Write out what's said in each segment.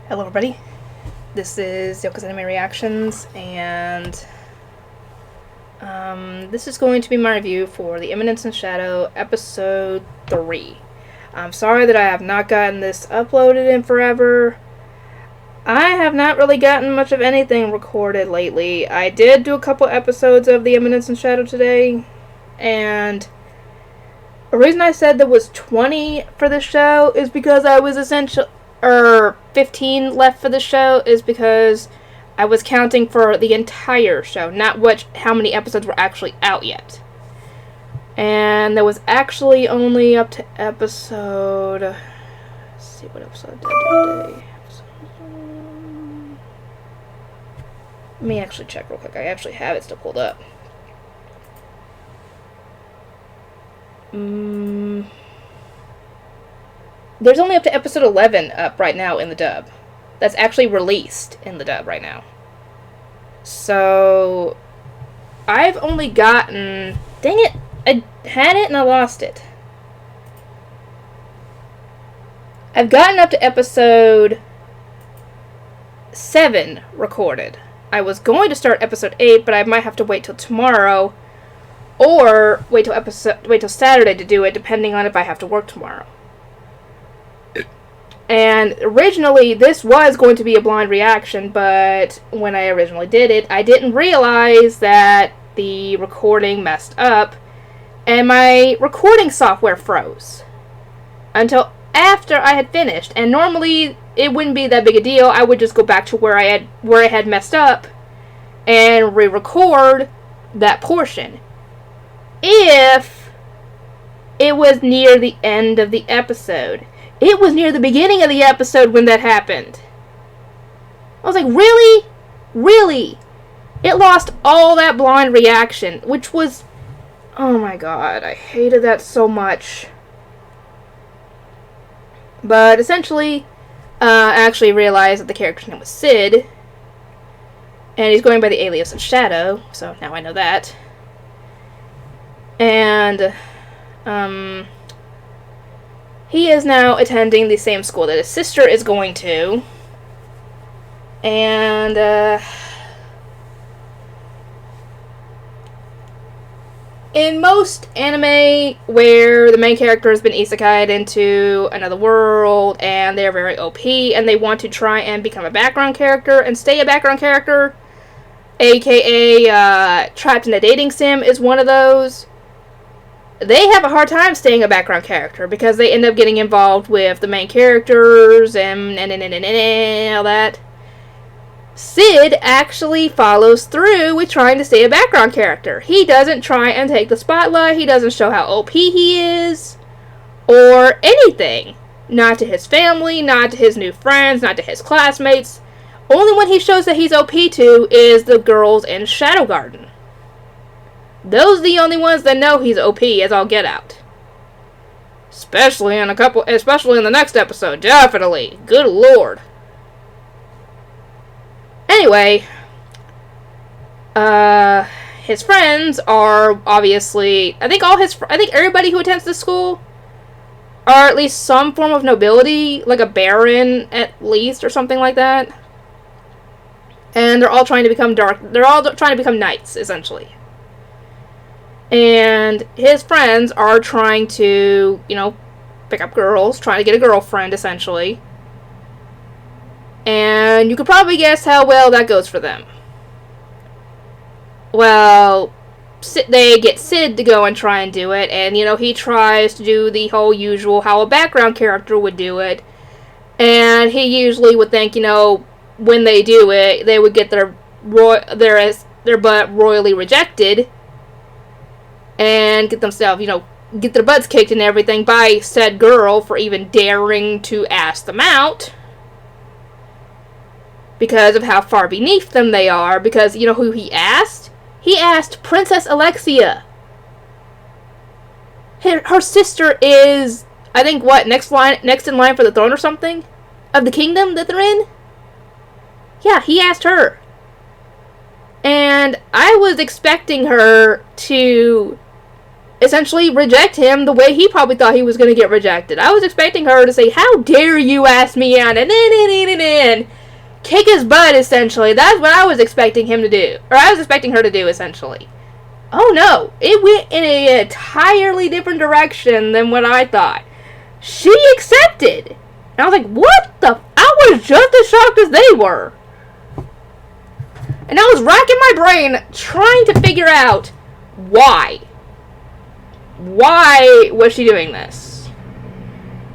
Hello everybody, this is Yoko's Anime Reactions, and this is going to be my review for the Eminence and Shadow Episode 3. I'm sorry that I have not gotten this uploaded in forever. I have not really gotten much of anything recorded lately. I did do a couple episodes of the Eminence and Shadow today, and the reason I said there was 20 for the show is because I was 15 left for the show is because I was counting for the entire show, not how many episodes were actually out yet. And there was actually only up to episode... Let's see what episode did I do today. Let me actually check real quick. I actually have it still pulled up. There's only up to episode 11 up right now in the dub. That's actually released in the dub right now. So, I've only gotten... Dang it! I had it and I lost it. I've gotten up to episode 7 recorded. I was going to start episode 8, but I might have to wait till tomorrow, or wait till Saturday to do it, depending on if I have to work tomorrow. And originally, this was going to be a blind reaction, but when I originally did it, I didn't realize that the recording messed up, and my recording software froze until after I had finished. And normally, it wouldn't be that big a deal. I would just go back to where I had messed up and re-record that portion if it was near the end of the episode. It was near the beginning of the episode when that happened. I was like, really? Really? It lost all that blind reaction, which was... Oh my god, I hated that so much. But essentially, I actually realized that the character's name was Sid, and he's going by the alias of Shadow, so now I know that. And, he is now attending the same school that his sister is going to. And, in most anime where the main character has been isekai'd into another world and they're very OP and they want to try and become a background character and stay a background character, aka Trapped in a Dating Sim is one of those, they have a hard time staying a background character because they end up getting involved with the main characters and all that. Sid actually follows through with trying to stay a background character. He doesn't try and take the spotlight. He doesn't show how OP he is or anything. Not to his family, not to his new friends, not to his classmates. Only one he shows that he's OP to is the girls in Shadow Garden. Those are the only ones that know he's OP as all get out. Especially in the next episode, definitely. Good lord. Anyway, his friends are obviously, I think everybody who attends this school are at least some form of nobility, like a baron at least, or something like that. And they're all trying to become knights, essentially. And his friends are trying to, pick up girls, trying to get a girlfriend, essentially. And you could probably guess how well that goes for them. Well, they get Sid to go and try and do it, and, he tries to do the whole usual how a background character would do it. And he usually would think, when they do it, they would get their butt royally rejected. And get themselves, get their butts kicked and everything by said girl for even daring to ask them out. Because of how far beneath them they are. Because, who he asked? He asked Princess Alexia. Her sister is, I think, next in line for the throne or something? Of the kingdom that they're in? Yeah, he asked her. And I was expecting her to essentially reject him the way he probably thought he was going to get rejected. I was expecting her to say, "How dare you ask me out?" and then kick his butt, essentially. That's what I was expecting him to do. Or I was expecting her to do, essentially. Oh no, it went in an entirely different direction than what I thought. She accepted. And I was like, what the? I was just as shocked as they were. And I was racking my brain trying to figure out why. Why was she doing this?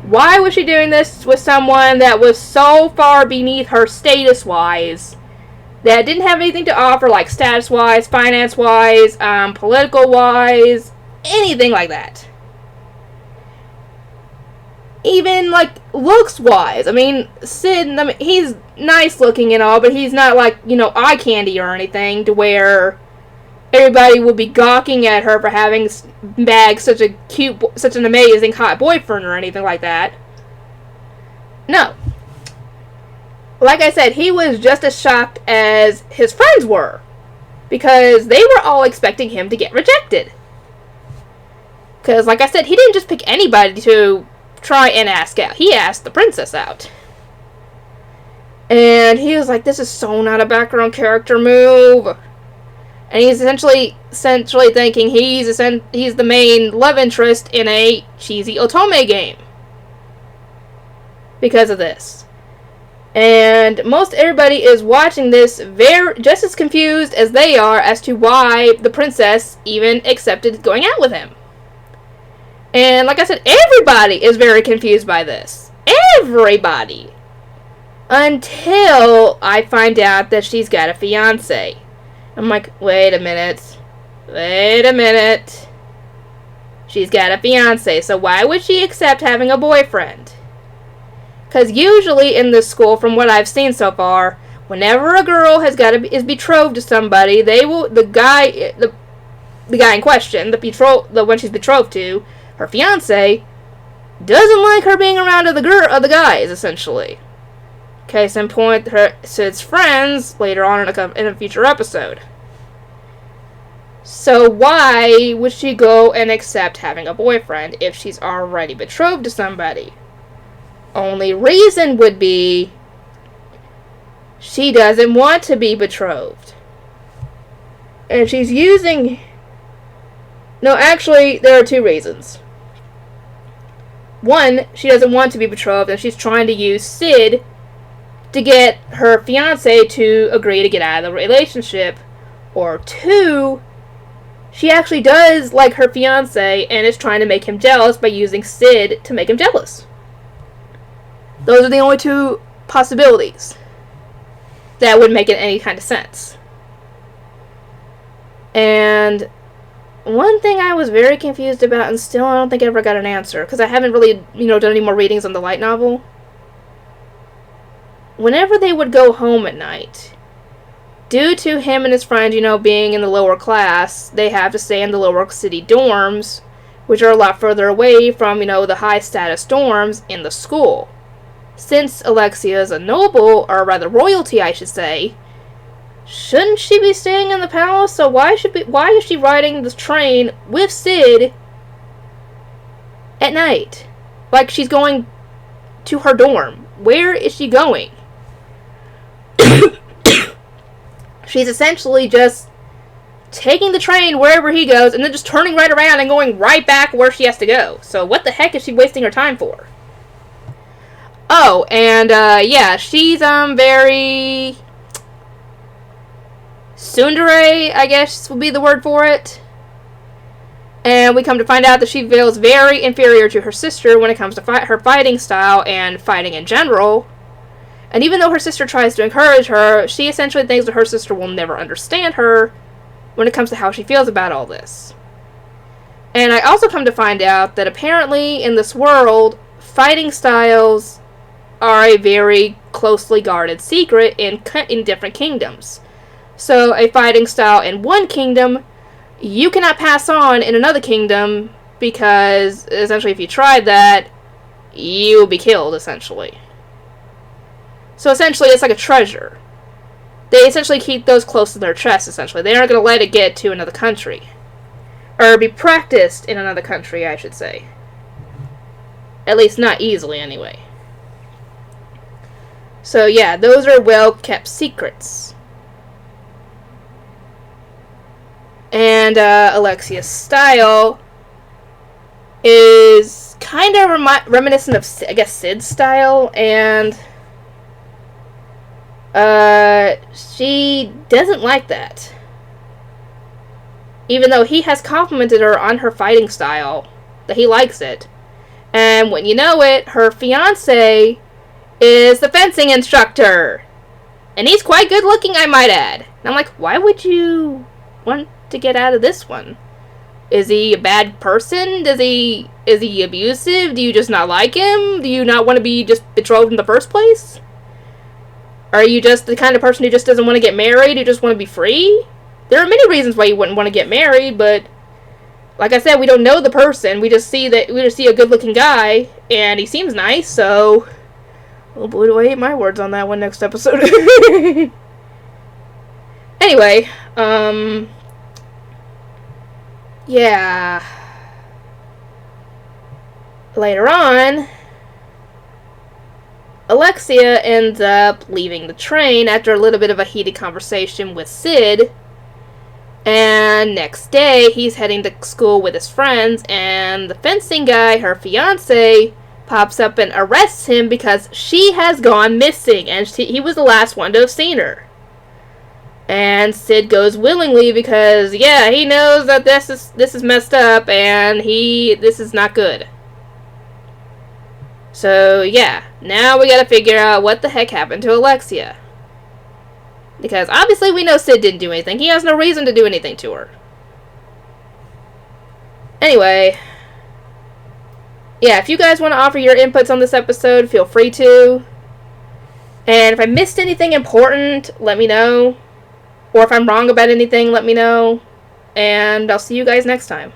Why was she doing this with someone that was so far beneath her status-wise, that didn't have anything to offer, like status-wise, finance-wise, political-wise, anything like that? Even, like, looks-wise. I mean, Sid, he's nice-looking and all, but he's not, like, eye candy or anything, to where everybody would be gawking at her for having bagged such an amazing hot boyfriend or anything like that. No. Like I said, he was just as shocked as his friends were, because they were all expecting him to get rejected. Because, like I said, he didn't just pick anybody to try and ask out. He asked the princess out. And he was like, this is so not a background character move. And he's essentially thinking he's the main love interest in a cheesy otome game. Because of this. And most everybody is watching this just as confused as they are as to why the princess even accepted going out with him. And like I said, everybody is very confused by this. Everybody. Until I find out that she's got a fiancé. I'm like, wait a minute. She's got a fiancé, so why would she accept having a boyfriend? Because usually in this school, from what I've seen so far, whenever a girl is betrothed to somebody, the guy in question, the one she's betrothed to, her fiancé, doesn't like her being around other guys, essentially. Case in point, Sid's friends later on in a future episode. So why would she go and accept having a boyfriend if she's already betrothed to somebody? Only reason would be she doesn't want to be betrothed. And she's using... No, actually, there are two reasons. One, she doesn't want to be betrothed, and she's trying to use Sid to get her fiancé to agree to get out of the relationship. Or two, she actually does like her fiancé and is trying to make him jealous by using Sid to make him jealous. Those are the only two possibilities that would make any kind of sense. And one thing I was very confused about, and still I don't think I ever got an answer, because I haven't really, done any more readings on the light novel. Whenever they would go home at night, due to him and his friend, being in the lower class, they have to stay in the lower city dorms, which are a lot further away from, the high status dorms in the school. Since Alexia is a noble, or rather royalty, I should say, shouldn't she be staying in the palace? So why is she riding this train with Sid at night? Like she's going to her dorm. Where is she going? She's essentially just taking the train wherever he goes and then just turning right around and going right back where she has to go. So what the heck is she wasting her time for? Oh, and yeah, she's very tsundere, I guess would be the word for it. And we come to find out that she feels very inferior to her sister when it comes to her fighting style and fighting in general. And even though her sister tries to encourage her, she essentially thinks that her sister will never understand her when it comes to how she feels about all this. And I also come to find out that apparently in this world, fighting styles are a very closely guarded secret in different kingdoms. So a fighting style in one kingdom, you cannot pass on in another kingdom, because essentially if you tried that, you will be killed, essentially. So essentially it's like a treasure. They essentially keep those close to their chest, essentially. They aren't going to let it get to another country. or be practiced in another country, I should say. At least not easily, anyway. So yeah, those are well-kept secrets. And Alexia's style is kind of reminiscent of, I guess, Sid's style, and she doesn't like that. Even though he has complimented her on her fighting style, that he likes it. And when you know it, her fiancé is the fencing instructor. And he's quite good looking, I might add. And I'm like, why would you want to get out of this one? Is he a bad person? Is he abusive? Do you just not like him? Do you not want to be just betrothed in the first place? Are you just the kind of person who just doesn't want to get married, who just want to be free? There are many reasons why you wouldn't want to get married, but like I said, we don't know the person. We just see a good-looking guy, and he seems nice, so oh boy, do I hate my words on that one next episode. Anyway, yeah. Later on, Alexia ends up leaving the train after a little bit of a heated conversation with Sid. And next day, he's heading to school with his friends, and the fencing guy, her fiancé, pops up and arrests him because she has gone missing, and he was the last one to have seen her. And Sid goes willingly because, yeah, he knows that this is messed up, and this is not good. So, yeah, now we gotta figure out what the heck happened to Alexia. Because obviously we know Sid didn't do anything. He has no reason to do anything to her. Anyway, yeah, if you guys want to offer your inputs on this episode, feel free to. And if I missed anything important, let me know. Or if I'm wrong about anything, let me know. And I'll see you guys next time.